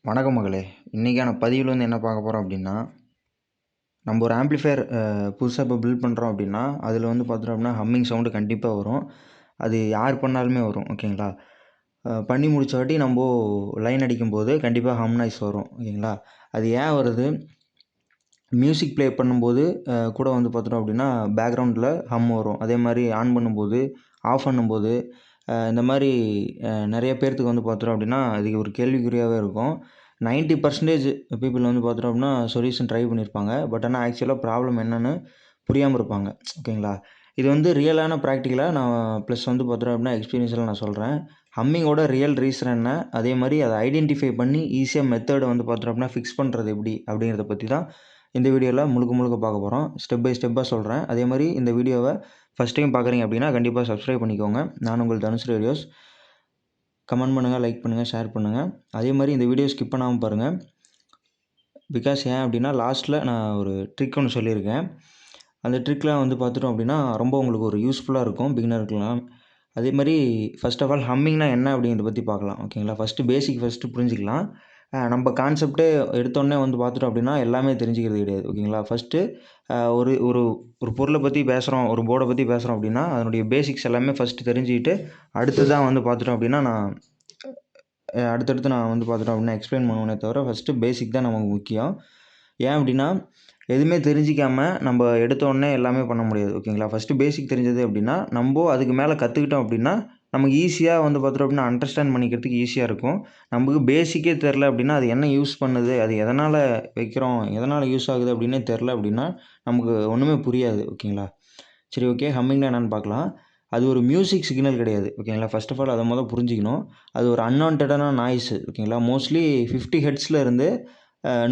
வணக்கம் மகளே. இன்றைக்கான பதிவில் வந்து என்ன பார்க்க போகிறோம் அப்படின்னா, நம்ம ஒரு ஆம்ப்ளிஃபையர் புதுசாக இப்போ பில்ட் பண்ணுறோம் அப்படின்னா, அதில் வந்து பார்த்தோம் அப்படின்னா ஹம்மிங் சவுண்டு கண்டிப்பாக வரும். அது யார் பண்ணாலுமே வரும். ஓகேங்களா? பண்ணி முடிச்ச வாட்டி நம்ம லைன் அடிக்கும்போது கண்டிப்பாக ஹம் நாய்ஸ் வரும். ஓகேங்களா? அது ஏன் வருது? மியூசிக் ப்ளே பண்ணும்போது கூட வந்து பார்த்தோம் அப்படின்னா பேக்ரவுண்டில் ஹம் வரும். அதே மாதிரி ஆன் பண்ணும்போது, ஆஃப் பண்ணும்போது இந்த மாதிரி நிறைய பேர்த்துக்கு வந்து பார்த்தோம் அப்படின்னா அது ஒரு கேள்விக்குறியாகவே இருக்கும். 90% பீப்புள் வந்து பார்த்தோம் அப்படின்னா சொல்யூஷன் ட்ரை பண்ணியிருப்பாங்க. பட் ஆனால் ஆக்சுவலாக ப்ராப்ளம் என்னென்னு புரியாமல் இருப்பாங்க. ஓகேங்களா? இது வந்து ரியலான ப்ராக்டிக்கலாக நான் ப்ளஸ் வந்து பார்த்தோம் அப்படின்னா எக்ஸ்பீரியன்ஸில் நான் சொல்கிறேன். ஹம்மிங்கோட ரியல் ரீசன் என்ன? அதே மாதிரி அதை ஐடென்டிஃபை பண்ணி ஈஸியாக மெத்தடை வந்து பார்த்தோம் அப்படின்னா ஃபிக்ஸ் பண்ணுறது எப்படி? அப்படிங்கிறத பற்றி தான் இந்த வீடியோவில் முழுக்க பார்க்க போகிறோம். ஸ்டெப் பை ஸ்டெப்பாக சொல்கிறேன். அதே மாதிரி இந்த வீடியோவை ஃபஸ்ட் டைம் பார்க்குறீங்க அப்படின்னா கண்டிப்பாக சப்ஸ்கிரைப் பண்ணிக்கோங்க. நான் உங்கள் தனுஷ் ரேடியோஸ். கமெண்ட் பண்ணுங்கள், லைக் பண்ணுங்கள், ஷேர் பண்ணுங்கள். அதே மாதிரி இந்த வீடியோ ஸ்கிப் பண்ணாமல் பாருங்கள். பிகாஸ் ஏன் அப்படின்னா லாஸ்ட்டில் நான் ஒரு ட்ரிக் ஒன்று சொல்லியிருக்கேன். அந்த ட்ரிக்லாம் வந்து பார்த்துட்டோம் அப்படின்னா ரொம்ப உங்களுக்கு ஒரு யூஸ்ஃபுல்லாக இருக்கும் பிகினருக்குலாம். அதே மாதிரி ஃபர்ஸ்ட் ஆஃப் ஆல் ஹம்மிங்னா என்ன அப்படிங்கிறத பற்றி பார்க்கலாம். ஓகேங்களா? பேசிக் ஃபஸ்ட்டு புரிஞ்சிக்கலாம். நம்ம கான்செப்ட்டே எடுத்தோடனே வந்து பார்த்துட்டோம் அப்படின்னா எல்லாமே தெரிஞ்சுக்கிறது கிடையாது. ஓகேங்களா? ஃபஸ்ட்டு ஒரு ஒரு ஒரு பொருளை பற்றி பேசுகிறோம், ஒரு போர்டை பற்றி பேசுகிறோம் அப்படின்னா அதனுடைய பேசிக்ஸ் எல்லாமே ஃபஸ்ட்டு தெரிஞ்சுக்கிட்டு அடுத்ததான் வந்து பார்த்துட்டோம் அப்படின்னா அடுத்தடுத்து நான் வந்து பார்த்துட்டோம் அப்படின்னா எக்ஸ்பிளைன் பண்ணுவேனே தவிர ஃபஸ்ட்டு பேசிக் தான் நமக்கு முக்கியம். ஏன் அப்படின்னா எதுவுமே தெரிஞ்சிக்காமல் நம்ம எடுத்தோடனே எல்லாமே பண்ண முடியாது. ஓகேங்களா? ஃபஸ்ட்டு பேசிக் தெரிஞ்சது அப்படின்னா நம்ம அதுக்கு மேலே கற்றுக்கிட்டோம் அப்படின்னா நமக்கு ஈஸியாக வந்து பார்த்துட்டோம் அப்படின்னா அண்டர்ஸ்டாண்ட் பண்ணிக்கிறதுக்கு ஈஸியாக இருக்கும். நமக்கு பேசிக்கே தெரில அப்படின்னா அது என்ன யூஸ் பண்ணுது, அது எதனால் வைக்கிறோம், எதனால் யூஸ் ஆகுது அப்படின்னே தெரில அப்படின்னா நமக்கு ஒன்றுமே புரியாது. ஓகேங்களா? சரி, ஓகே. ஹம்மிங்னா என்னென்னு பார்க்கலாம். அது ஒரு மியூசிக் சிக்னல் கிடையாது. ஓகேங்களா? ஃபர்ஸ்ட் ஆஃப் ஆல் அதை புரிஞ்சிக்கணும். அது ஒரு அன்வான்டடான நாய்ஸு. ஓகேங்களா? மோஸ்ட்லி 50 ஹெர்ட்ஸில் இருந்து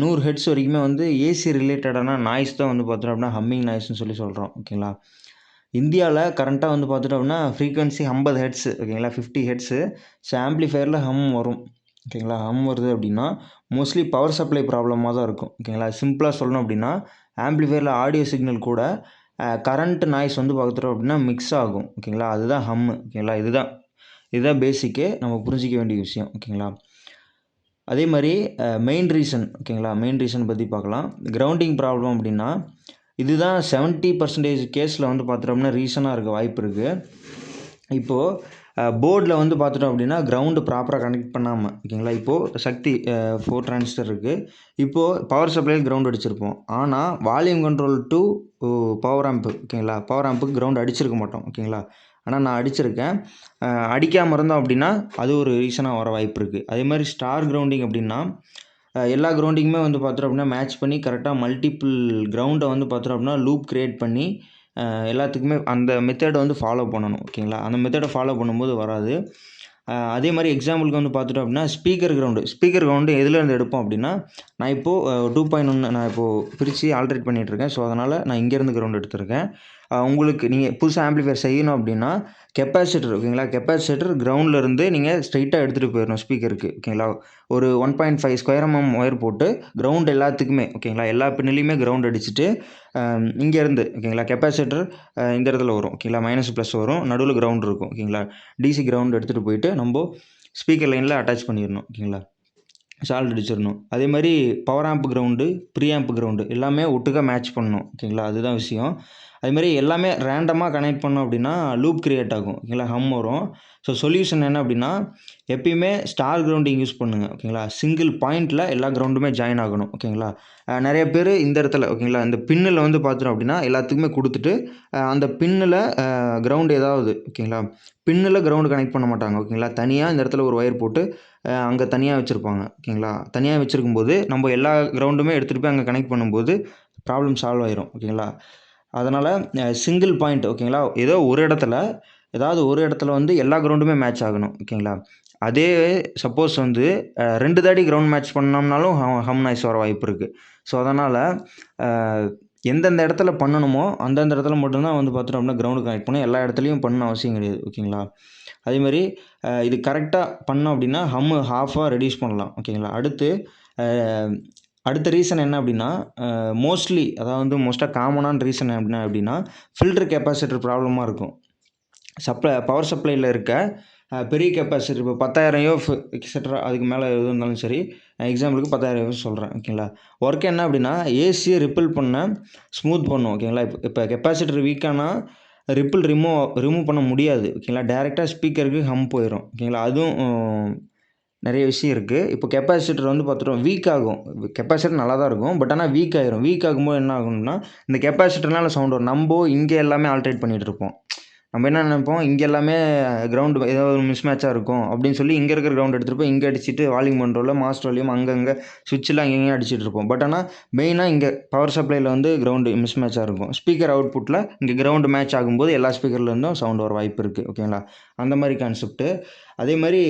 100 ஹெர்ட்ஸ் வரைக்குமே வந்து ஏசி ரிலேட்டடான நாய்ஸ் தான் வந்து பார்த்தோம் அப்படின்னா ஹம்மிங் நாய்ஸ்ன்னு சொல்கிறோம். ஓகேங்களா? இந்தியாவில் கரண்ட்டாக வந்து பார்த்துட்டோம் அப்படின்னா ஃப்ரீக்வன்சி 50 ஹெர்ட்ஸு. ஓகேங்களா? 50 ஹெர்ட்ஸு. ஸோ ஆம்ப்ளிஃபையரில் ஹம் வரும். ஓகேங்களா? ஹம் வருது அப்படின்னா மோஸ்ட்லி பவர் சப்ளை ப்ராப்ளமாக தான் இருக்கும். ஓகேங்களா? சிம்பிளாக சொல்லணும் அப்படின்னா ஆம்ப்ளிஃபையரில் ஆடியோ சிக்னல் கூட கரண்ட் நாய்ஸ் வந்து பார்த்துட்டோம் அப்படின்னா மிக்ஸ் ஆகும். ஓகேங்களா? அதுதான் ஹம்மு. ஓகேங்களா? இதுதான் பேசிக்கு நம்ம புரிஞ்சிக்க வேண்டிய விஷயம். ஓகேங்களா? அதே மாதிரி மெயின் ரீசன். ஓகேங்களா? மெயின் ரீசன் பற்றி பார்க்கலாம். கிரவுண்டிங் ப்ராப்ளம் அப்படின்னா இதுதான் 70% கேஸில் வந்து பார்த்துட்டோம்னா ரீசனாக இருக்க வாய்ப்பு இருக்குது. இப்போது போர்டில் வந்து பார்த்துட்டோம் அப்படின்னா கிரவுண்டு ப்ராப்பராக கனெக்ட் பண்ணாமல். ஓகேங்களா? இப்போது சக்தி 4 டிரான்சிஸ்டர் இருக்குது. இப்போது பவர் சப்ளையில் கிரவுண்ட் அடிச்சிருப்போம். ஆனால் volume control to power amp. ஓகேங்களா? பவர் ஆம்புக்கு கிரவுண்ட் அடிச்சிருக்க மாட்டோம். ஓகேங்களா? ஆனால் நான் அடிச்சிருக்கேன். அடிக்காமல் இருந்தோம் அப்படின்னா அது ஒரு ரீசனாக வர வாய்ப்பு இருக்குது. அதே மாதிரி ஸ்டார் கிரவுண்டிங் அப்படின்னா எல்லா கிரவுண்டிங்குமே வந்து பார்த்துட்டோம் அப்படின்னா மேட்ச் பண்ணி கரெக்டாக மல்டிபிள் கிரவுண்டை வந்து பார்த்துட்டோம் அப்படின்னா லூப் கிரியேட் பண்ணி எல்லாத்துக்குமே அந்த மெத்தடை வந்து ஃபாலோ பண்ணணும். ஓகேங்களா? அந்த மெத்தடை ஃபாலோ பண்ணும்போது வராது. அதே மாதிரி எக்ஸாம்பிளுக்கு வந்து பார்த்துட்டோம் அப்படின்னா ஸ்பீக்கர் கிரவுண்டு எதுலேருந்து எடுப்போம் அப்படின்னா நான் இப்போது 2.1 நான் இப்போது பிரித்து ஆல்ட்ரேட் பண்ணிகிட்ருக்கேன். ஸோ அதனால் நான் இங்கேருந்து கிரவுண்ட் எடுத்திருக்கேன். உங்களுக்கு நீங்கள் புதுசாக ஆம்ப்ளிஃபையர் செய்யணும் அப்படின்னா கெப்பாசிட்டர். ஓகேங்களா? கெப்பாசிட்டர் கிரவுண்ட்லேருந்து நீங்கள் ஸ்ட்ரைட்டாக எடுத்துகிட்டு போயிடணும் ஸ்பீக்கருக்கு. ஓகேங்களா? ஒரு 1.5 ஸ்கொயர் ஒயர் போட்டு கிரவுண்ட் எல்லாத்துக்குமே. ஓகேங்களா? எல்லா பின்னிலையுமே கிரவுண்ட் அடிச்சுட்டு இங்கேருந்து. ஓகேங்களா? கெப்பாசிட்டர் இந்த இடத்துல வரும். ஓகேங்களா? மைனஸ் ப்ளஸ் வரும். நடுவில் கிரவுண்ட் இருக்கும். ஓகேங்களா? டிசி கிரவுண்ட் எடுத்துகிட்டு போயிட்டு நம்ம ஸ்பீக்கர் லைனில் அட்டாச் பண்ணிடணும். ஓகேங்களா? சால்ட் அடிச்சிடணும். அதே மாதிரி power amp ground, pre amp ground எல்லாமே ஒட்டுக்கா மேட்ச் பண்ணணும். ஓகேங்களா? அதுதான் விஷயம். அதுமாதிரி எல்லாமே ரேண்டமாக கனெக்ட் பண்ணோம் அப்படின்னா லூப் கிரியேட் ஆகும். ஓகேங்களா? ஹம் வரும். ஸோ சொல்யூஷன் என்ன அப்படின்னா எப்பயுமே ஸ்டார் கிரவுண்டிங் யூஸ் பண்ணுங்கள். ஓகேங்களா? சிங்கிள் பாயிண்டில் எல்லா கிரவுண்டுமே ஜாயின் ஆகணும். ஓகேங்களா? நிறைய பேர் இந்த இடத்துல. ஓகேங்களா? இந்த பின்னில் வந்து பார்த்துட்டோம் அப்படின்னா எல்லாத்துக்குமே கொடுத்துட்டு அந்த பின்னில் கிரவுண்டு ஏதாவது. ஓகேங்களா? பின்னில் கிரவுண்டு கனெக்ட் பண்ண மாட்டாங்க. ஓகேங்களா? தனியாக இந்த இடத்துல ஒரு ஒயர் போட்டு அங்கே தனியாக வச்சுருப்பாங்க. ஓகேங்களா? தனியாக வச்சுருக்கும்போது நம்ம எல்லா கிரவுண்டுமே எடுத்துகிட்டு போய் அங்கே கனெக்ட் பண்ணும்போது ப்ராப்ளம் சால்வ் ஆயிரும். ஓகேங்களா? அதனால் சிங்கிள் பாயிண்ட். ஓகேங்களா? ஏதாவது ஒரு இடத்துல வந்து எல்லா கிரவுண்டுமே மேட்ச் ஆகணும். ஓகேங்களா? அதே சப்போஸ் வந்து 2 தாட்டி கிரவுண்ட் மேட்ச் பண்ணோம்னாலும் ஹம் நாய்ஸ் வர வாய்ப்பு இருக்குது. ஸோ அதனால் எந்தெந்த இடத்துல பண்ணணுமோ அந்தந்த இடத்துல மட்டும்தான் வந்து பார்த்துட்டோம் அப்படின்னா கிரவுண்டு கனெக்ட் பண்ணணும். எல்லா இடத்துலையும் பண்ணணும் அவசியம் கிடையாது. ஓகேங்களா? அதேமாதிரி இது கரெக்டாக பண்ணோம் அப்படின்னா ஹம்மு ஹாஃபாக ரெடியூஸ் பண்ணலாம். ஓகேங்களா? அடுத்த ரீசன் என்ன அப்படின்னா மோஸ்ட்டாக காமனான ரீசன் அப்படின்னா ஃபில்டர் கெப்பாசிட்டர் ப்ராப்ளமாக இருக்கும். பவர் சப்ளையில் இருக்க பெரிய கெப்பாசிட்டர் இப்போ 10,000 எஃப் எக்ஸெட்ரா அதுக்கு மேலே எது இருந்தாலும் சரி, எக்ஸாம்பிளுக்கு 10,000 எஃப் சொல்கிறேன் ஓகேங்களா. ஒர்க் என்ன அப்படின்னா ஏசியை ரிப்பிள் பண்ண ஸ்மூத் பண்ணும் ஓகேங்களா. இப்போ கெப்பாசிட்டர் வீக்கானா ரிமூவ் பண்ண முடியாது ஓகேங்களா. டேரெக்டாக ஸ்பீக்கருக்கு ஹம் போயிடும் ஓகேங்களா. அதுவும் நிறைய விஷயம் இருக்குது. இப்போ கெப்பாசிட்டர் வந்து பார்த்துட்டோம் வீக் ஆகும். கெப்பாசிட்டர் நல்லா தான் இருக்கும். பட் ஆனால் வீக் ஆகிரும். வீக் ஆகும்போது என்ன ஆகும்னா இந்த கெப்பாசிட்டர்னால சவுண்ட் வரும். நம்ம இங்கே எல்லாமே ஆல்ட்ரேட் பண்ணிகிட்டு இருப்போம். நம்ம என்ன நினைப்போம், இங்கே எல்லாமே கிரவுண்டு ஏதோ ஒரு மிஸ்மேட்சாக இருக்கும் அப்படின்னு சொல்லி இங்கே இருக்கிற கிரவுண்ட் எடுத்துகிட்டு இங்கே அடிச்சுட்டு வால்யூம் கண்ட்ரோலில் மாஸ்டர் வால்யூம் அங்கங்கே சுவிட்செலாம் அங்கேயும் அடிச்சுட்டு இருப்போம். பட் ஆனால் மெயினாக இங்கே பவர் சப்ளையில் வந்து கிரவுண்டு மிஸ்மேட்சாக இருக்கும். ஸ்பீக்கர் அவுட்புட்டில் இங்கே கிரவுண்டு மேட்ச் ஆகும்போது எல்லா ஸ்பீக்கர்லேருந்தும் சவுண்ட் வர வாய்ப்பு இருக்குது ஓகேங்களா. அந்த மாதிரி கான்செப்ட்டு. அதே மாதிரி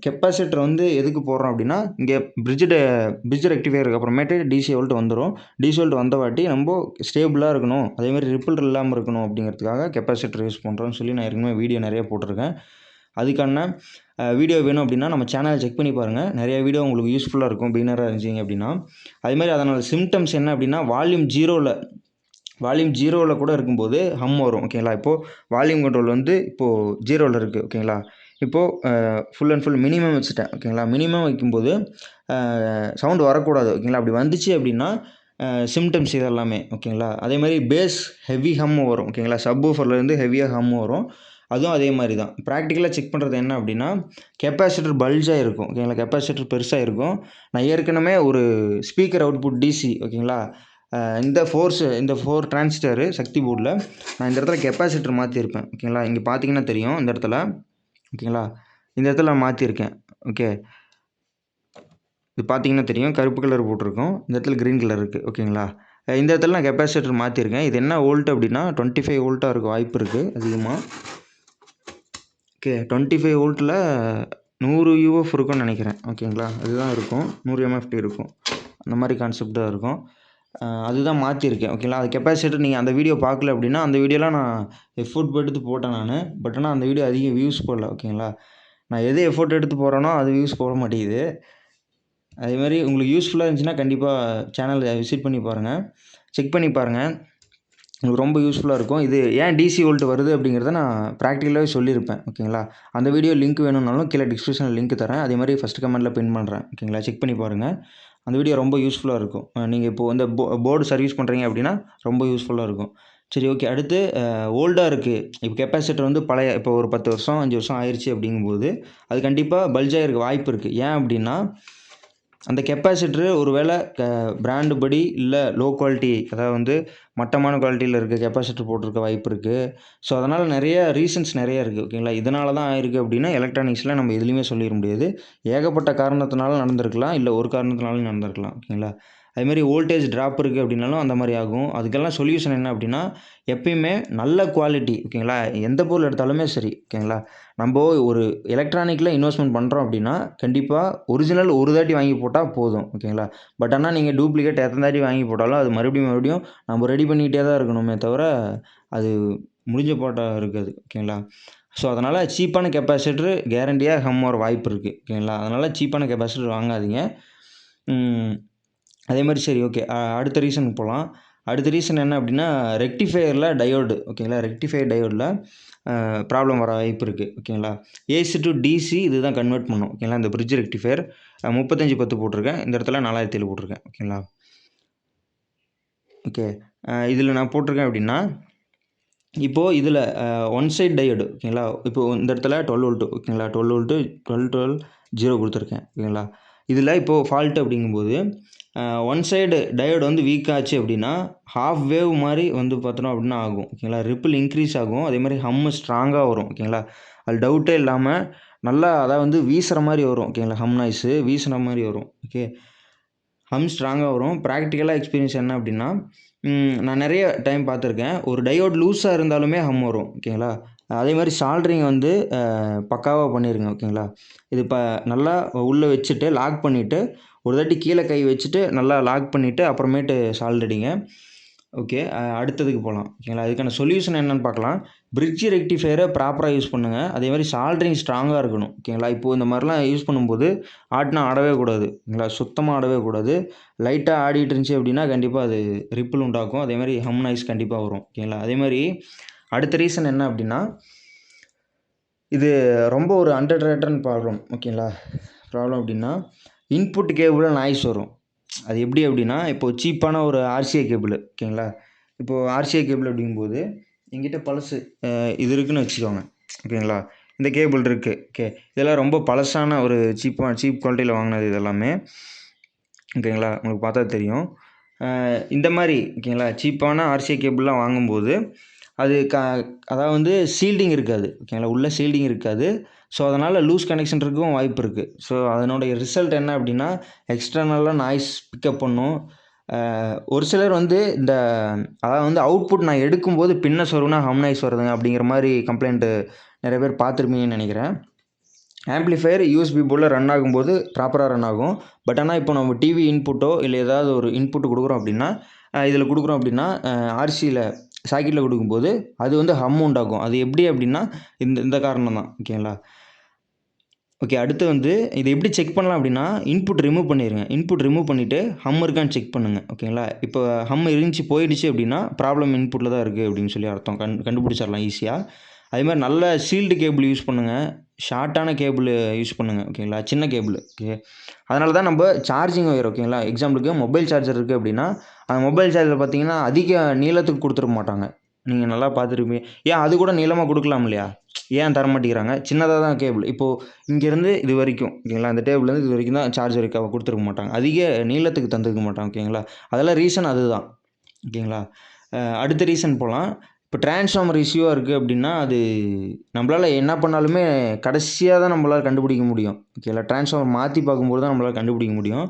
கெப்பாசிட்டர் வந்து எதுக்கு போடுறோம் அப்படின்னா இங்கே பிரிட்ஜ் ரெக்டிஃபையருக்கு அப்புறமேட்டு டிசி வோல்ட் வந்துடும். டிசி வோல்ட் வந்த வாட்டி நம்ம ஸ்டேபிளாக இருக்கணும், அதேமாதிரி ரிப்பிள் இல்லாமல் இருக்கணும் அப்படிங்கிறதுக்காக கெப்பாசிட்டர் யூஸ் பண்ணுறோன்னு சொல்லி நான் ஏற்கனவே வீடியோ நிறைய போட்டிருக்கேன். அதுக்கான வீடியோ வேணும் அப்படின்னா நம்ம சேனலை செக் பண்ணி பாருங்கள். நிறைய வீடியோ உங்களுக்கு யூஸ்ஃபுல்லாக இருக்கும் பிகினராக இருந்துச்சிங்க அப்படின்னா. அதேமாதிரி அதனோட சிம்டம்ஸ் என்ன அப்படின்னா வால்யூம் ஜீரோவில் கூட இருக்கும்போது ஹம் வரும் ஓகேங்களா. இப்போது வால்யூம் கண்ட்ரோல் வந்து இப்போது 0ல் இருக்குது ஓகேங்களா. இப்போது ஃபுல் அண்ட் ஃபுல் மினிமம் வச்சுட்டேன் ஓகேங்களா. மினிமம் வைக்கும்போது சவுண்டு வரக்கூடாது ஓகேங்களா. அப்படி வந்துச்சு அப்படின்னா சிம்டம்ஸ் இதெல்லாமே ஓகேங்களா. அதே மாதிரி பேஸ் ஹெவி ஹம் வரும் ஓகேங்களா. சப்வூஃபர்லேருந்து ஹெவியாக ஹம் வரும். அதுவும் அதே மாதிரி தான். ப்ராக்டிக்கலாக செக் பண்ணுறது என்ன அப்படின்னா கெப்பாசிட்டர் பல்ஜாக இருக்கும் ஓகேங்களா. கெப்பாசிட்டர் பெருசாக இருக்கும். நான் ஏற்கனவே ஒரு ஸ்பீக்கர் அவுட்புட் டிசி ஓகேங்களா. இந்த 4 டிரான்சிஸ்டரு சக்தி போர்டில் நான் இந்த இடத்துல கெப்பாசிட்டர் மாற்றிருப்பேன் ஓகேங்களா. இங்கே பார்த்தீங்கன்னா தெரியும் இந்த இடத்துல ஓகேங்களா. இந்த இடத்துல நான் மாற்றிருக்கேன் ஓகே. இது பார்த்தீங்கன்னா தெரியும் கருப்பு கலர் போட்டிருக்கோம். இந்த இடத்துல க்ரீன் கலர் இருக்குது ஓகேங்களா. இந்த இடத்துல நான் கெப்பாசிட்டர் மாற்றிருக்கேன். இது என்ன வோல்ட் அப்படின்னா 25 வோல்ட்டாக இருக்க வாய்ப்பு இருக்குது அதிகமாக ஓகே. 25 வோல்ட்டில் 100 யூஎஃப் இருக்கும்னு நினைக்கிறேன் ஓகேங்களா. அதுதான் இருக்கும். 100 எம்எஃப்டி இருக்கும். அந்த மாதிரி கான்செப்ட் தான் இருக்கும். அதுதான் மாற்றிருக்கேன் ஓகேங்களா. அது கெப்பாசிட்டர் நீங்கள் அந்த வீடியோ பார்க்கல அப்படின்னா அந்த வீடியோலாம் நான் எஃபோர்ட் எடுத்து போட்டேன் நான். பட் ஆனால் அந்த வீடியோ அதிகம் வியூஸ் போடல ஓகேங்களா. நான் எது எஃபோர்ட் எடுத்து போகிறேனோ அது வியூஸ் போட மாட்டேங்குது. அதேமாதிரி உங்களுக்கு யூஸ்ஃபுல்லாக இருந்துச்சுன்னா கண்டிப்பாக சேனலை விசிட் பண்ணி பாருங்கள், செக் பண்ணி பாருங்கள். உங்களுக்கு ரொம்ப யூஸ்ஃபுல்லாக இருக்கும். இது ஏன் டிசி வோல்ட் வருது அப்படிங்கிறத நான் ப்ராக்டிக்கலாகவே சொல்லியிருப்பேன் ஓகேங்களா. அந்த வீடியோ லிங்க் வேணும்னாலும் கீழே டிஸ்கிரிப்ஷனில் லிங்க் தரேன். அதே மாதிரி ஃபஸ்ட் கமெண்ட்டில் பின் பண்ணுறேன் ஓகேங்களா. செக் பண்ணி பாருங்கள். அந்த வீடியோ ரொம்ப யூஸ்ஃபுல்லாக இருக்கும். நீங்கள் இப்போது வந்து போர்டு சர்வீஸ் பண்ணுறீங்க அப்படின்னா ரொம்ப யூஸ்ஃபுல்லாக இருக்கும். சரி ஓகே. அடுத்து ஓல்டாக இருக்குது. இப்போ கெப்பாசிட்டர் வந்து இப்போ ஒரு 10 வருஷம் 5 வருஷம் ஆயிடுச்சு அப்படிங்கும்போது அது கண்டிப்பாக பல்ஜாக இருக்க வாய்ப்பு இருக்குது. ஏன் அப்படின்னா அந்த கெப்பாசிட்டரு ஒரு வேளை பிராண்டு படி இல்லை லோ குவாலிட்டி அதாவது வந்து மட்டமான குவாலிட்டியில் இருக்க கெப்பாசிட்டர் போட்டிருக்க வாய்ப்பு இருக்குது. ஸோ அதனால் நிறைய ரீசன்ஸ் நிறைய இருக்குது ஓகேங்களா. இதனால தான் ஆயிருக்கு அப்படின்னா எலக்ட்ரானிக்ஸில் நம்ம எதுலேயுமே சொல்லிட முடியாது. ஏகப்பட்ட காரணத்தினால நடந்திருக்கலாம், இல்லை ஒரு காரணத்தினாலும் நடந்திருக்கலாம் ஓகேங்களா. அதுமாதிரி வோல்டேஜ் ட்ராப் இருக்குது அப்படின்னாலும் அந்த மாதிரி ஆகும். அதுக்கெல்லாம் சொல்யூஷன் என்ன அப்படின்னா எப்பயுமே நல்ல குவாலிட்டி ஓகேங்களா. எந்த பொருள் எடுத்தாலுமே சரி ஓகேங்களா. நம்ம ஒரு எலக்ட்ரானிக்கில் இன்வெஸ்ட்மெண்ட் பண்ணுறோம் அப்படின்னா கண்டிப்பாக ஒரிஜினல் ஒரு தாட்டி வாங்கி போட்டால் போதும் ஓகேங்களா. பட் ஆனால் நீங்கள் டூப்ளிகேட் எத்தனை தாட்டி வாங்கி போட்டாலும் அது மறுபடியும் நம்ம ரெடி பண்ணிக்கிட்டே தான் இருக்கணுமே தவிர அது முடிஞ்ச பாட்டாக இருக்காது ஓகேங்களா. ஸோ அதனால் சீப்பான கெப்பாசிட்டர் கேரண்டியாக ஹம் வர வாய்ப்பு இருக்குது ஓகேங்களா. அதனால் சீப்பான கெப்பாசிட்டர் வாங்காதீங்க. அதே மாதிரி சரி ஓகே. அடுத்த ரீசனுக்கு போகலாம். அடுத்த ரீசன் என்ன அப்படின்னா ரெக்டிஃபையரில் டயோடு ஓகேங்களா. ரெக்டிஃபையர் டயோடில் ப்ராப்ளம் வர வாய்ப்பு இருக்குது ஓகேங்களா. ஏசி டு டிசி இது தான் கன்வெர்ட் பண்ணும் ஓகேங்களா. இந்த பிரிட்ஜ் ரெக்டிஃபையர் 3510 போட்டிருக்கேன். இந்த இடத்துல 4007 போட்டிருக்கேன் ஓகேங்களா. ஓகே. இதில் நான் போட்டிருக்கேன் அப்படின்னா இப்போது இதில் ஒன் சைட் டயோடு ஓகேங்களா. இப்போது இந்த இடத்துல 12 வோல்ட்டு ஓகேங்களா. 12 வோல்ட்டு 12 கொடுத்துருக்கேன் ஓகேங்களா. இதில் இப்போது ஃபால்ட்டு அப்படிங்கும்போது ஒன் சைடு டயோடு வந்து வீக் ஆச்சு அப்படின்னா ஹாஃப் வேவ் மாதிரி வந்து பார்த்தோம் அப்படின்னா ஆகும் ஓகேங்களா. ரிப்பிள் இன்க்ரீஸ் ஆகும். அதே மாதிரி ஹம்மு ஸ்ட்ராங்காக வரும் ஓகேங்களா. அது டவுட்டே இல்லாமல் நல்லா அதாவது வந்து வீசுகிற மாதிரி வரும் ஓகேங்களா. ஹம் நாய்ஸு வீசுகிற மாதிரி வரும் ஓகே. ஹம் ஸ்ட்ராங்காக வரும். ப்ராக்டிக்கலாக எக்ஸ்பீரியன்ஸ் என்ன அப்படின்னா நான் நிறைய டைம் பார்த்துருக்கேன். ஒரு டயோடு லூஸாக இருந்தாலுமே ஹம் வரும் ஓகேங்களா. அதே மாதிரி சால்ட்ரிங் வந்து பக்காவாக பண்ணிடுங்க ஓகேங்களா. இது இப்போ நல்லா உள்ளே வச்சுட்டு லாக் பண்ணிவிட்டு ஒரு தாட்டி கீழே கை வச்சுட்டு நல்லா லாக் பண்ணிவிட்டு அப்புறமேட்டு சால்ட் ஓகே. அடுத்ததுக்கு போகலாம் ஓகேங்களா. அதுக்கான சொல்யூஷன் என்னென்னு பார்க்கலாம். பிரிட்ஜ் ரெக்டிஃபையரை ப்ராப்பராக யூஸ் பண்ணுங்கள். அதே மாதிரி சால்ட்ரிங் ஸ்ட்ராங்காக இருக்கணும் ஓகேங்களா. இப்போது இந்த மாதிரிலாம் யூஸ் பண்ணும்போது ஆட்டினா ஆடவே கூடாது ஓகேங்களா. சுத்தமாக ஆடவே கூடாது. லைட்டாக ஆடிட்டு இருந்துச்சு அப்படின்னா கண்டிப்பாக அது ரிப்பிள் உண்டாக்கும். அதே மாதிரி ஹம் நாய்ஸ் கண்டிப்பாக வரும் ஓகேங்களா. அதே மாதிரி அடுத்த ரீசன் என்ன அப்படின்னா இது ரொம்ப ஒரு அண்டர் ரேட்டட் ப்ராப்ளம். ஓகேங்களா? ப்ராப்ளம் அப்படின்னா இன்புட் கேபிளில் நாய்ஸ் வரும். அது எப்படி அப்படின்னா இப்போ சீப்பான ஒரு ஆர்சிஏ கேபிள். ஓகேங்களா? இப்போது ஆர்சிஏ கேபிள் அப்படிங்கும்போது எங்கிட்ட பழசு இது இருக்குதுன்னு வச்சுக்கோங்க. ஓகேங்களா? இந்த கேபிள் இருக்குது. ஓகே, இதெல்லாம் ரொம்ப பழசான ஒரு சீப் குவாலிட்டியில் வாங்கினது இதெல்லாமே. ஓகேங்களா? உங்களுக்கு பார்த்தா தெரியும். இந்த மாதிரி ஓகேங்களா சீப்பான ஆர்சிஏ கேபிள்லாம் வாங்கும்போது அது அதாவது வந்து சீல்டிங் இருக்காது. ஓகேங்களா? உள்ள சீல்டிங் இருக்காது. ஸோ அதனால் லூஸ் கனெக்ஷன் இருக்கவும் வாய்ப்பு இருக்குது. ஸோ அதனுடைய ரிசல்ட் என்ன அப்படின்னா எக்ஸ்டர்னலாக நாய்ஸ் பிக்கப் பண்ணும். ஒரு சிலர் வந்து இந்த அதாவது வந்து அவுட்புட் நான் எடுக்கும்போது பின்ன சொருகுனா ஹம் நாய்ஸ் வருதுங்க அப்படிங்கிற மாதிரி கம்ப்ளைண்ட்டு நிறைய பேர் பார்த்துருப்பீங்கன்னு நினைக்கிறேன். ஆம்ப்ளிஃபையர் யூஎஸ்பி போர்டில் ரன் ஆகும்போது ப்ராப்பராக ரன் ஆகும். பட் ஆனால் இப்போ நம்ம டிவி இன்புட்டோ இல்லை ஏதாவது ஒரு இன்புட் கொடுக்குறோம் அப்படின்னா இதில் கொடுக்குறோம் அப்படின்னா ஆர்சியில் சாக்கெட்டில் கொடுக்கும்போது அது வந்து ஹம் உண்டாகும். அது எப்படி அப்படின்னா இந்த இந்த காரணம் தான். ஓகேங்களா? ஓகே, அடுத்து வந்து இதை எப்படி செக் பண்ணலாம் அப்படின்னா இன்புட் ரிமூவ் பண்ணிடுங்க. இன்புட் ரிமூவ் பண்ணிவிட்டு ஹம் இருக்கான்னு செக் பண்ணுங்கள். ஓகேங்களா? இப்போ ஹம் இருந்துச்சு போயிடுச்சு அப்படின்னா ப்ராப்ளம் இன்புட்டில் தான் இருக்குது அப்படின்னு சொல்லி அர்த்தம். கண்டுபிடிச்சிடலாம் ஈஸியாக. அதே மாதிரி நல்ல சீல்டு கேபிள் யூஸ் பண்ணுங்கள். ஷார்ட்டான கேபிள் யூஸ் பண்ணுங்கள். ஓகேங்களா? சின்ன கேபிள். ஓகே, அதனால தான் நம்ம சார்ஜிங் ஒயர். ஓகேங்களா? எக்ஸாம்பிளுக்கு மொபைல் சார்ஜர் இருக்குது அப்படின்னா அந்த மொபைல் சார்ஜர் பார்த்தீங்கன்னா அதிக நீளத்துக்கு கொடுத்துட மாட்டாங்க. நீங்கள் நல்லா பார்த்துருப்பீங்க. ஏன் அது கூட நீளமாக கொடுக்கலாம் இல்லையா? ஏன் தர மாட்டேங்கிறாங்க? சின்னதாக தான் கேபிள். இப்போது இங்கேருந்து இது வரைக்கும் ஓகேங்களா? இந்த டேபிள்லேருந்து இது வரைக்கும் தான் சார்ஜர் கொடுத்துருக்க மாட்டாங்க. அதிக நீளத்துக்கு தந்துருக்க மாட்டாங்க. ஓகேங்களா? அதெல்லாம் ரீசன் அதுதான். ஓகேங்களா? அடுத்த ரீசன் போகலாம். இப்போ டிரான்ஸ்ஃபார்மர் இஷ்யூவாக இருக்குது அப்படின்னா அது நம்மளால் என்ன பண்ணாலுமே கடைசியாக தான் நம்மளால் கண்டுபிடிக்க முடியும். ஓகேங்களா? டிரான்ஸ்ஃபார்மர் மாற்றி பார்க்கும்போது தான் நம்மளால் கண்டுபிடிக்க முடியும்.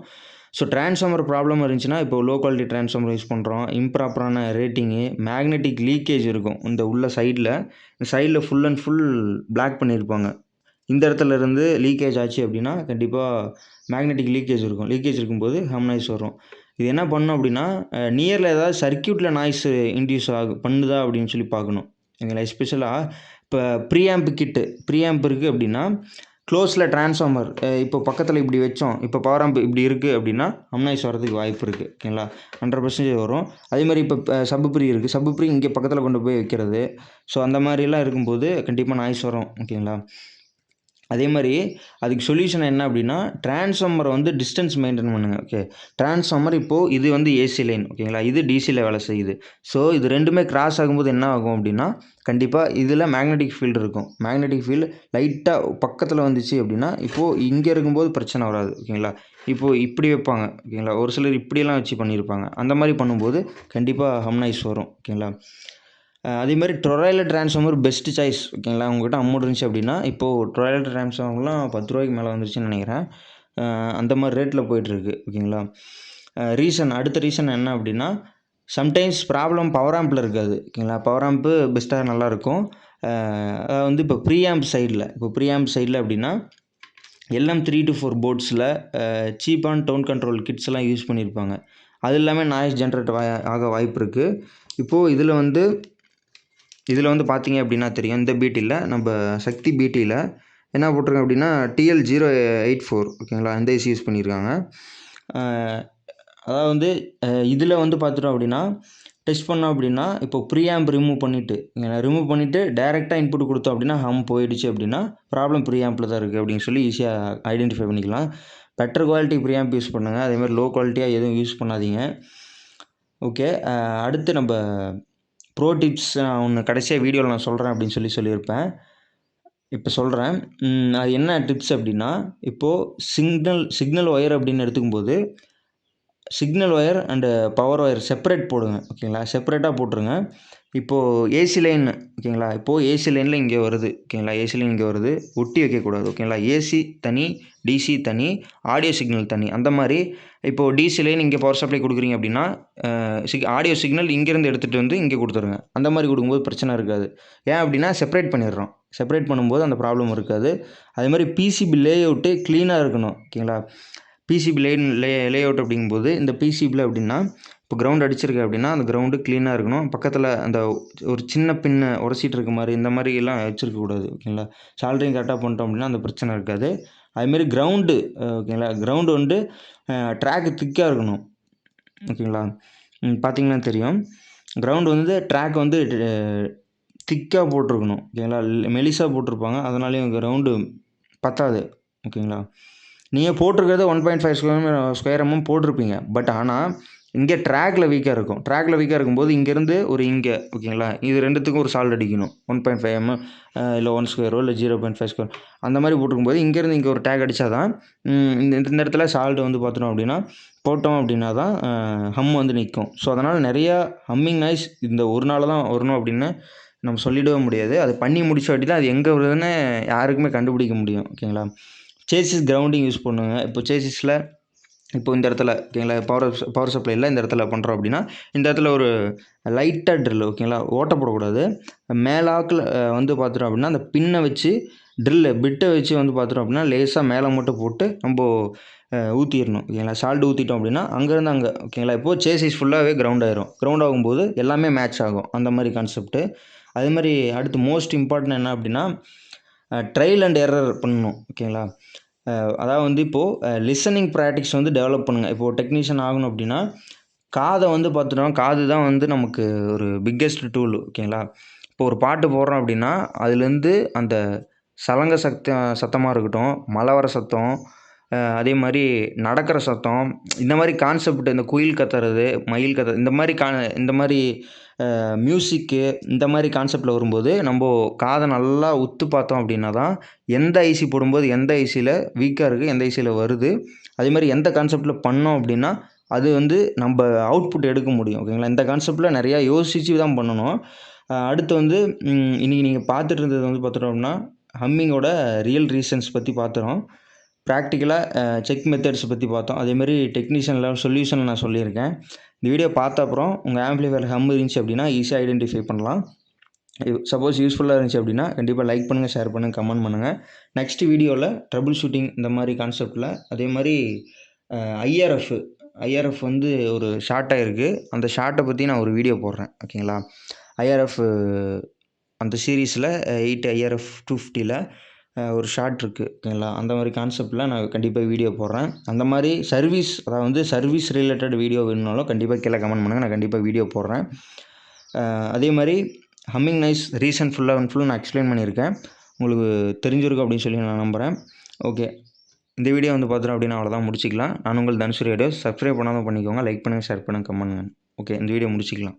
ஸோ டிரான்ஸ்ஃபார்மர் ப்ராப்ளம் இருந்துச்சுன்னா இப்போ லோ குவாலிட்டி டிரான்ஸ்ஃபார்மர் யூஸ் பண்ணுறோம். இம்ப்ராப்பரான ரேட்டிங்கு, மேக்னெட்டிக் லீக்கேஜ் இருக்கும். இந்த உள்ள சைடில் ஃபுல் அண்ட் ஃபுல் பிளாக் பண்ணியிருப்பாங்க. இந்த இடத்துல இருந்து லீக்கேஜ் ஆச்சு அப்படின்னா கண்டிப்பாக மேக்னெட்டிக் லீக்கேஜ் இருக்கும். லீக்கேஜ் இருக்கும்போது ஹம் நாய்ஸ் வரும். இது என்ன பண்ணணும் அப்படின்னா நியரில் ஏதாவது சர்க்யூட்டில் நாய்ஸ் இன்டியூஸ் பண்ணுதா அப்படின்னு சொல்லி பார்க்கணும். எங்களை எஸ்பெஷலாக இப்போ ப்ரீஆம்ப் இருக்குது அப்படின்னா க்ளோஸில் டிரான்ஸ்ஃபார்மர் இப்போ பக்கத்தில் இப்படி வச்சோம். இப்போ பவர் ஆம்ப் இப்படி இருக்குது அப்படின்னா ஹம் நாய்ஸ் வரதுக்கு வாய்ப்பு இருக்குது. ஓகேங்களா? 100% வரும். அதேமாதிரி இப்போ சப்பு ப்ரீ இங்கே பக்கத்தில் கொண்டு போய் வைக்கிறது. ஸோ அந்த மாதிரிலாம் இருக்கும்போது கண்டிப்பாக நாய்ஸ் வரும். ஓகேங்களா? அதே மாதிரி அதுக்கு சொல்யூஷன் என்ன அப்படின்னா டிரான்ஸ்ஃபார்மரை வந்து டிஸ்டன்ஸ் மெயின்டைன் பண்ணுங்கள். ஓகே, டிரான்ஸ்ஃபார்மர் இப்போது இது வந்து ஏசி லைன். ஓகேங்களா? இது டிசியில் வேலை செய்யுது. ஸோ இது ரெண்டுமே கிராஸ் ஆகும்போது என்ன ஆகும் அப்படின்னா கண்டிப்பாக இதில் மேக்னெட்டிக் ஃபீல்டு இருக்கும். மேக்னெட்டிக் ஃபீல்டு லைட்டாக பக்கத்தில் வந்துச்சு அப்படின்னா இப்போது இங்கே இருக்கும்போது பிரச்சனை வராது. ஓகேங்களா? இப்போது இப்படி வைப்பாங்க. ஓகேங்களா? ஒரு சிலர் இப்படியெல்லாம் வச்சு பண்ணியிருப்பாங்க. அந்த மாதிரி பண்ணும்போது கண்டிப்பாக ஹம் நாய்ஸ் வரும். ஓகேங்களா? அதேமாதிரி டொராய்டல் டிரான்ஸ்ஃபார்மர் பெஸ்ட்டு சாய்ஸ். ஓகேங்களா? உங்கள்கிட்ட அமௌண்ட் இருந்துச்சு அப்படின்னா இப்போது டொராய்டல் டிரான்ஸ்ஃபார்மர்லாம் ₹10 மேலே வந்துருச்சுன்னு நினைக்கிறேன். அந்த மாதிரி ரேட்டில் போயிட்டுருக்கு. ஓகேங்களா? அடுத்த ரீசன் என்ன அப்படின்னா சம்டைம்ஸ் ப்ராப்ளம் பவர் ஆம்பில் இருக்காது. ஓகேங்களா? பவர் ஆம்ப்பு பெஸ்ட்டாக நல்லாயிருக்கும். அதாவது வந்து இப்போ ப்ரீஆம்ப் சைடில் அப்படின்னா LM3 to 4 போர்ட்ஸில் சீப்பான டோன் கண்ட்ரோல் கிட்ஸ்லாம் யூஸ் பண்ணியிருப்பாங்க. அது எல்லாமே நாய்ஸ் ஜென்ரேட் ஆக வாய்ப்பு இருக்குது. இப்போது இதில் வந்து பார்த்தீங்க அப்படின்னா தெரியும். இந்த பிடியில் நம்ம சக்தி பிடியில் என்ன போட்டிருக்கேன் அப்படின்னா TL084. ஓகேங்களா? இந்த ஐசி யூஸ் பண்ணியிருக்காங்க. அதாவது வந்து இதில் வந்து பார்த்துட்டோம் அப்படின்னா டெஸ்ட் பண்ணோம் அப்படின்னா இப்போ ப்ரீஆம்ப் ரிமூவ் பண்ணிவிட்டு டேரெக்டாக இன்புட் கொடுத்தோம் அப்படின்னா ஹம் போயிடுச்சு அப்படின்னா ப்ராப்ளம் ப்ரீஆம்பில் தான் இருக்குது அப்படின்னு சொல்லி ஈஸியாக ஐடென்டிஃபை பண்ணிக்கலாம். பெட்டர் குவாலிட்டி ப்ரீஆம்ப் யூஸ் பண்ணுங்கள். அதேமாதிரி லோ குவாலிட்டியாக எதுவும் யூஸ் பண்ணாதீங்க. ஓகே, அடுத்து நம்ம ப்ரோ டிப்ஸ் ஒன்று கடைசியாக வீடியோவில் நான் சொல்கிறேன் அப்படின்னு சொல்லியிருப்பேன். இப்போ சொல்கிறேன். அது என்ன டிப்ஸ் அப்படின்னா இப்போது சிக்னல் ஒயர் அப்படின்னு எடுத்துக்கும்போது signal wire and power wire separate போடுங்க. ஓகேங்களா? செப்பரேட்டாக போட்டுருங்க. இப்போது ஏசி லைன். ஓகேங்களா? இப்போது ஏசி லைனில் இங்கே வருது. ஓகேங்களா? ஏசி லைன் இங்கே வருது. ஒட்டி வைக்கக்கூடாது. ஓகேங்களா? ஏசி தனி, டிசி தனி, ஆடியோ சிக்னல் தனி. அந்த மாதிரி இப்போது டிசி லைன் இங்கே பவர் சப்ளை கொடுக்குறீங்க அப்படின்னா ஆடியோ சிக்னல் இங்கேருந்து எடுத்துகிட்டு வந்து இங்கே கொடுத்துருங்க. அந்த மாதிரி கொடுக்கும்போது பிரச்சனை இருக்காது. ஏன் அப்படின்னா செப்பரேட் பண்ணிடுறோம். செப்பரேட் பண்ணும்போது அந்த ப்ராப்ளம் இருக்காது. அதே மாதிரி பிசிபி லேஅவுட்டு க்ளீனாக இருக்கணும். ஓகேங்களா? பிசிபி லேஅவுட் அப்படிங்கும்போது இந்த பிசிபியில் அப்படின்னா இப்போ கிரவுண்ட் அடிச்சிருக்கு அப்படின்னா அந்த கிரவுண்டு க்ளீனாக இருக்கணும். பக்கத்தில் அந்த ஒரு சின்ன பின்னை உரசிட்டு இருக்க மாதிரி இந்த மாதிரிலாம் வச்சுருக்கக்கூடாது. ஓகேங்களா? சால்ட்ரிங் கரெக்டாக பண்ணிட்டோம் அப்படின்னா அந்த பிரச்சனை இருக்காது. அதுமாரி கிரவுண்டு. ஓகேங்களா? கிரவுண்டு வந்து ட்ராக்கு திக்காக இருக்கணும். ஓகேங்களா? பார்த்தீங்கன்னா தெரியும். கிரவுண்டு வந்து ட்ராக் வந்து திக்காக போட்டிருக்கணும் ஓகேங்களா. மெலிசாக போட்டிருப்பாங்க, அதனாலேயும் இங்கே ரவுண்டு பத்தாது ஓகேங்களா. நீங்கள் போட்டிருக்கிறது 1.5 ஸ்கொயர் எம்எம் போட்டிருப்பீங்க. பட் ஆனால் இங்கே ட்ராக்கில் வீக்காக இருக்கும். ட்ராக்கில் வீக்காக இருக்கும்போது இங்கேருந்து ஒரு இங்கே ஓகேங்களா, இது ரெண்டுத்துக்கும் ஒரு சால்ட் அடிக்கணும். 1.5 எம்எம் இல்லை 1 ஸ்கொயரோ இல்லை 0.5 ஸ்கொயர் அந்த மாதிரி போட்டிருக்கும்போது இங்கேருந்து இங்கே ஒரு டேக் அடித்தா தான் இந்த இடத்துல சால்ட் வந்து பார்த்தோம் அப்படின்னா போட்டோம் அப்படின்னா தான் ஹம் வந்து நிற்கும். ஸோ அதனால் நிறையா ஹம்மிங் நாய்ஸ் இந்த ஒரு நாள் தான் வரணும் அப்படின்னு நம்ம சொல்லிடவே முடியாது. அது பண்ணி முடிச்ச வாட்டி தான் அது எங்கே வருதுன்னு யாருக்குமே கண்டுபிடிக்க முடியும் ஓகேங்களா. சேசிஸ் கிரவுண்டிங் யூஸ் பண்ணுங்க. இப்போ சேசிஸில் இப்போ இந்த இடத்துல ஓகேங்களா பவர் சப்ளையில் இந்த இடத்துல பண்ணுறோம் அப்படின்னா இந்த இடத்துல ஒரு லைட்டாக ட்ரில் ஓகேங்களா, ஓட்ட போடக்கூடாது. மேலாக்கில் வந்து பார்த்துட்டோம் அப்படின்னா அந்த பின்னை வச்சு பிட்டை வச்சு வந்து பார்த்துட்டோம் அப்படின்னா லேசாக மேலே மட்டும் போட்டு நம்ம ஊற்றிடணும் ஓகேங்களா. சால்ட் ஊற்றிட்டோம் அப்படின்னா அங்கேருந்து அங்கே ஓகேங்களா. இப்போது சேசிஸ் ஃபுல்லாகவே கிரவுண்ட் ஆயிரும். கிரவுண்ட் ஆகும்போது எல்லாமே மேட்ச் ஆகும், அந்த மாதிரி கான்செப்ட்டு. அதே மாதிரி அடுத்து மோஸ்ட் இம்பார்ட்டன்ட் என்ன அப்படின்னா ட்ரையல் அண்ட் எரர் பண்ணணும் ஓகேங்களா. அதாவது வந்து இப்போது லிசனிங் ப்ராக்டிக்ஸ் வந்து டெவலப் பண்ணுங்கள். இப்போது டெக்னீஷியன் ஆகணும் அப்படின்னா காதை வந்து பார்த்துட்டோம், காது தான் வந்து நமக்கு ஒரு பிக்கெஸ்ட் டூல் ஓகேங்களா. இப்போ ஒரு பாட்டு போடுறோம் அப்படின்னா அதுலேருந்து அந்த சலங்க சத்தமாக இருக்கட்டும், மழை வர சத்தம், அதே மாதிரி நடக்கிற சத்தம், இந்த மாதிரி கான்செப்ட், இந்த குயில் கத்துறது, மயில் கத்துறது, இந்த மாதிரி மியூசிக்கு இந்த மாதிரி கான்செப்டில் வரும்போது நம்ம காதை நல்லா உத்து பார்த்தோம் அப்படின்னா தான் எந்த ஐசி போடும்போது எந்த ஐசியில் வீக்காக இருக்குது, எந்த ஐசியில் வருது, அதே மாதிரி எந்த கான்செப்டில் பண்ணோம் அப்படின்னா அது வந்து நம்ம அவுட்புட் எடுக்க முடியும் ஓகேங்களா. இந்த கான்செப்டில் நிறையா யோசித்து தான் பண்ணணும். அடுத்து வந்து இன்றைக்கி நீங்கள் பார்த்துட்டு இருந்தது வந்து பார்த்துட்டோம்னா ஹம்மிங்கோட ரியல் ரீசன்ஸ் பற்றி பார்த்துறோம். ப்ராக்டிக்கலாக செக் மெத்தட்ஸ் பற்றி பார்த்தோம். அதேமாதிரி டெக்னீஷியன் லெவல் சொல்யூஷன் நான் சொல்லியிருக்கேன். இந்த வீடியோ பார்த்த அப்புறம் உங்கள் ஆம்ப்ளிஃபையர் ஹம் இருந்துச்சு அப்படின்னா ஈஸியாக ஐடென்டிஃபை பண்ணலாம். சப்போஸ் யூஸ்ஃபுல்லாக இருந்துச்சு அப்படின்னா கண்டிப்பாக லைக் பண்ணுங்கள், ஷேர் பண்ணுங்கள், கமெண்ட் பண்ணுங்கள். நெக்ஸ்ட் வீடியோவில் ட்ரபிள் ஷூட்டிங் இந்த மாதிரி கான்செப்டில் அதே மாதிரி ஐஆர்எஃப் வந்து ஒரு ஷார்ட்டாக இருக்குது, அந்த ஷார்ட்டை பற்றி நான் ஒரு வீடியோ போடுறேன் ஓகேங்களா. ஐஆர்எஃப் அந்த சீரீஸில் 8 ஐஆர்எஃப் 250ல் ஒரு ஷார்ட் இருக்குது ஓகேங்களா. அந்த மாதிரி கான்செப்டில் நான் கண்டிப்பாக வீடியோ போடுறேன். அந்த மாதிரி அதாவது சர்வீஸ் ரிலேட்டட் வீடியோ வேணுனாலும் கண்டிப்பாக கீழே கமெண்ட் பண்ணுங்கள், நான் கண்டிப்பாக வீடியோ போடுறேன். அதே மாதிரி ஹம்மிங் நாய்ஸ் ரீசன் ஃபுல்லாக நான் எக்ஸ்பிளைன் பண்ணியிருக்கேன், உங்களுக்கு தெரிஞ்சிருக்கும் அப்படின்னு சொல்லி நான் நம்புகிறேன். ஓகே, இந்த வீடியோ வந்து பார்த்துட்டோம் அப்படின்னா அவ்வளோதான், முடிச்சிக்கலாம். நான் உங்கள் தனுஷ் ரேடியோ. சப்ஸ்கிரைப் பண்ணாமல் பண்ணிக்கோங்க, லைக் பண்ணுங்கள், ஷேர் பண்ணுங்கள், கமெண்ட் பண்ணுங்கள். ஓகே, இந்த வீடியோ முடிச்சிக்கலாம்.